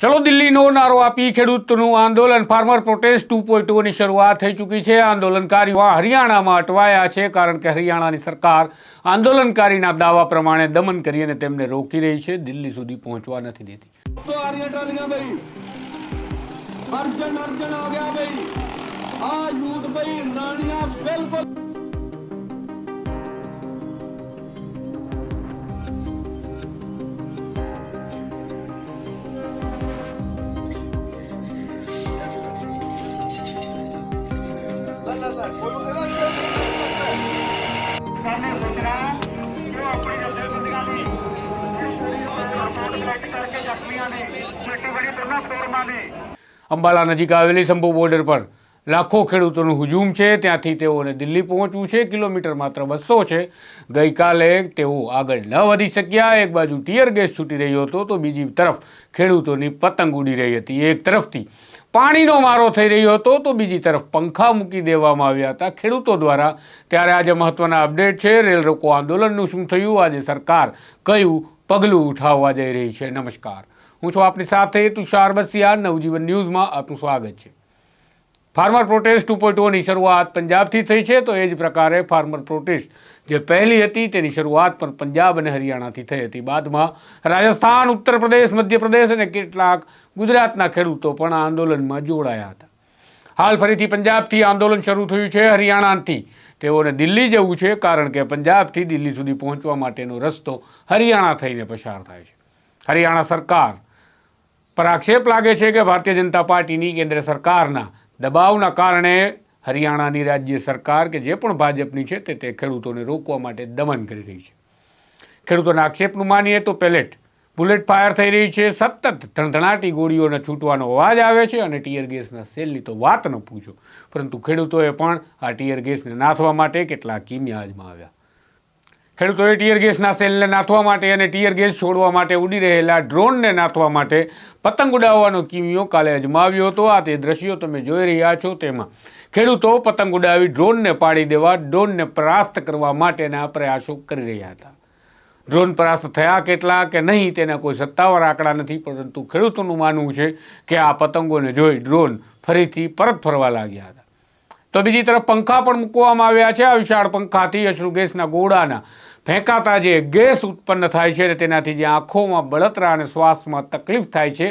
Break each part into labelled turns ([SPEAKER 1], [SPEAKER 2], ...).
[SPEAKER 1] ચલો દિલ્હીનો નારો આપી ખેડૂતોનું આંદોલન ફાર્મર પ્રોટેસ્ટ 2.0 ની શરૂઆત થઈ ચૂકી છે। આંદોલનકારીઓ હરિયાણામાં અટવાયા છે કારણ કે હરિયાણાની સરકાર આંદોલનકારીના દાવા પ્રમાણે દમન કરી અને તેમને રોકી રહી છે, દિલ્હી સુધી પહોંચવા નથી દેતી। અંબાલા નજીક આવેલી શંભુ બોર્ડર પર લાખો ખેડૂતોનું હુજુમ છે, ત્યાંથી તેઓને દિલ્હી પહોંચવું છે। કિલોમીટર માત્ર 200 છે। ગઈકાલે તેઓ આગળ ન વધી શક્યા। એક બાજુ ટીયર ગેસ છૂટી રહ્યો હતો તો બીજી તરફ ખેડૂતોની પતંગ ઉડી રહી હતી। એક તરફથી પાણીનો મારો થઈ રહ્યો હતો તો બીજી તરફ પંખા મૂકી દેવામાં આવ્યા હતા ખેડૂતો દ્વારા। ત્યારે આજે મહત્વના અપડેટ છે, રેલ રોકો આંદોલનનું શું થયું, આજે સરકાર કયું પગલું ઉઠાવવા જઈ રહી છે। નમસ્કાર, હું છું આપની સાથે તુષાર બસિયા। નવજીવન ન્યૂઝમાં આપનું સ્વાગત છે। ફાર્મર પ્રોટેસ્ટ 2.0 ની શરૂઆત પંજાબથી થઈ છે, તો એ જ પ્રકારે ફાર્મર પ્રોટેસ્ટ જે પહેલી હતી તેની શરૂઆત પણ પંજાબ અને હરિયાણાથી થઈ હતી। બાદમાં રાજસ્થાન, ઉત્તર પ્રદેશ, મધ્યપ્રદેશ અને કેટલાક ગુજરાતના ખેડૂતો પણ આ આંદોલનમાં જોડાયા હતા। હાલ ફરીથી પંજાબથી આંદોલન શરૂ થયું છે। હરિયાણાથી તેઓને દિલ્હી જવું છે કારણ કે પંજાબથી દિલ્હી સુધી પહોંચવા માટેનો રસ્તો હરિયાણા થઈને પસાર થાય છે। હરિયાણા સરકાર પર આક્ષેપ લાગે છે કે ભારતીય જનતા પાર્ટીની કેન્દ્ર સરકારના દબાવના કારણે હરિયાણાની રાજ્ય સરકાર કે જે પણ ભાજપની છે તે ખેડૂતોને રોકવા માટે દમન કરી રહી છે। ખેડૂતોના આક્ષેપનું માનીએ તો બુલેટ ફાયર થઈ રહી છે, સતત ધણધણાટી ગોળીઓના છૂટવાનો અવાજ આવે છે અને ટીયર ગેસના સેલની તો વાત ન પૂછો, પરંતુ ખેડૂતોએ પણ આ ટીયર ગેસને નાથવા માટે કેટલાક કિમિયા અજમાવ્યા। ખેડૂતોએ ટીયર ગેસના સેલને નાથવા માટે અને ટીયર ગેસ છોડવા માટે ઉડી રહેલા ડ્રોનને નાથવા માટે પતંગ ઉડાવવાનો કિમિયો કાલે અજમાવ્યો હતો। આ તે દ્રશ્યો તમે જોઈ રહ્યા છો, તેમાં ખેડૂતો પતંગ ઉડાવી ડ્રોનને પાડી દેવા, ડ્રોનને પરાસ્ત કરવા માટેના પ્રયાસો કરી રહ્યા હતા। ડ્રોન પરાસ્ત થયા કેટલા કે નહીં તેના કોઈ સત્તાવાર આંકડા નથી, પરંતુ ખેડૂતોનું માનવું છે કે આ પતંગોને જોઈ ડ્રોન ફરીથી પરત ફરવા લાગ્યા હતા। તો બીજી તરફ પંખા પણ મૂકવામાં આવ્યા છે। આ વિશાળ પંખાથી અશ્રુ ગેસના ગોળાના ફેંકાતા જે ગેસ ઉત્પન્ન થાય છે, તેનાથી જે આંખોમાં બળતરા અને શ્વાસમાં તકલીફ થાય છે,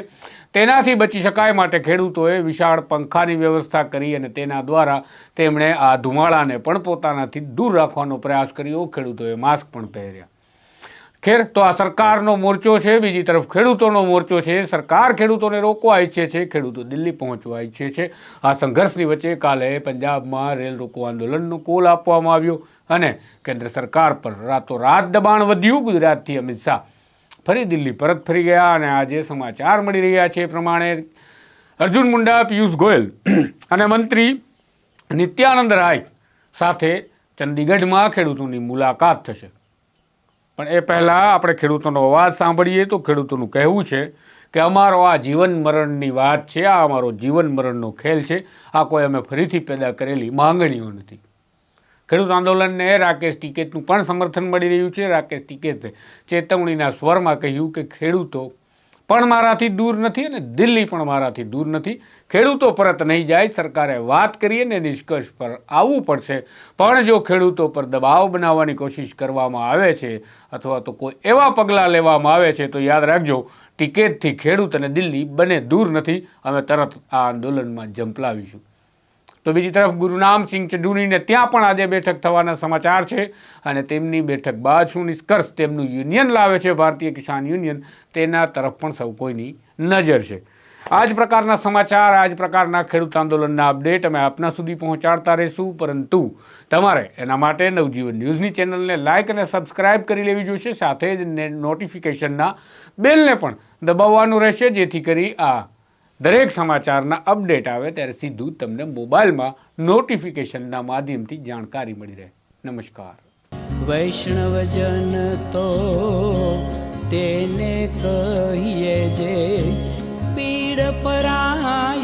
[SPEAKER 1] તેનાથી બચી શકાય માટે ખેડૂતોએ વિશાળ પંખાની વ્યવસ્થા કરી અને તેના દ્વારા તેમણે આ ધુમાડાને પણ પોતાનાથી દૂર રાખવાનો પ્રયાસ કર્યો। ખેડૂતોએ માસ્ક પણ પહેર્યા। ખેર, તો આ સરકારનો મોરચો છે, બીજી તરફ ખેડૂતોનો મોરચો છે। સરકાર ખેડૂતોને રોકવા ઈચ્છે છે, ખેડૂતો દિલ્હી પહોંચવા ઈચ્છે છે। આ સંઘર્ષની વચ્ચે કાલે પંજાબમાં રેલ રોકો આંદોલનનો કોલ આપવામાં આવ્યો અને કેન્દ્ર સરકાર પર રાતોરાત દબાણ વધ્યું। ગુજરાતથી અમિત શાહ ફરી દિલ્હી પરત ફરી ગયા અને આજે સમાચાર મળી રહ્યા છે પ્રમાણે અર્જુન મુંડા, પિયુષ ગોયલ અને મંત્રી નિત્યાનંદ રાય સાથે ચંદીગઢમાં ખેડૂતોની મુલાકાત થશે। પણ એ પહેલાં આપણે ખેડૂતોનો અવાજ સાંભળીએ તો ખેડૂતોનું કહેવું છે કે અમારો આ જીવન મરણની વાત છે, આ અમારો જીવન મરણનો ખેલ છે, આ કોઈ અમે ફરીથી પેદા કરેલી માંગણીઓ નથી। ખેડૂત આંદોલનને રાકેશ ટિકૈતનું પણ સમર્થન મળી રહ્યું છે। રાકેશ ટિકૈતે ચેતવણીના સ્વરમાં કહ્યું કે ખેડૂતો પણ મારાથી દૂર નથી અને દિલ્હી પણ મારાથી દૂર નથી। ખેડૂતો પરત નહીં જાય, સરકારે વાત કરી અને નિષ્કર્ષ પર આવવું પડશે, પણ જો ખેડૂતો પર દબાવ બનાવવાની કોશિશ કરવામાં આવે છે અથવા તો કોઈ એવા પગલાં લેવામાં આવે છે તો યાદ રાખજો, ટિકૈતથી ખેડૂત અને દિલ્હી બંને દૂર નથી। અમે તરત આ આંદોલનમાં ઝંપલાવીશું। તો બીજી તરફ ગુરુનામ સિંહ ચઢુનીને ત્યાં પણ આજે બેઠક થવાના સમાચાર છે અને તેમની બેઠક બાદ શું નિષ્કર્ષ તેમનું યુનિયન લાવે છે, ભારતીય કિસાન યુનિયન, તેના તરફ પણ સૌ કોઈની નજર છે। આ જ પ્રકારના સમાચાર, આ જ પ્રકારના ખેડૂત આંદોલનના અપડેટ અમે આપના સુધી પહોંચાડતા રહીશું, પરંતુ તમારે એના માટે નવજીવન ન્યૂઝની ચેનલને લાઇક અને સબસ્ક્રાઇબ કરી લેવી જોઈશે। સાથે જ નોટિફિકેશનના બેલને પણ દબાવવાનું રહેશે, જેથી કરી આ દરેક સમાચારના અપડેટ આવે ત્યારે સીધું તમને મોબાઈલમાં નોટિફિકેશનના માધ્યમથી જાણકારી મળી રહે। નમસ્કાર।
[SPEAKER 2] વૈષ્ણવજન તો તેને કહીએ જે પીડ પરાય।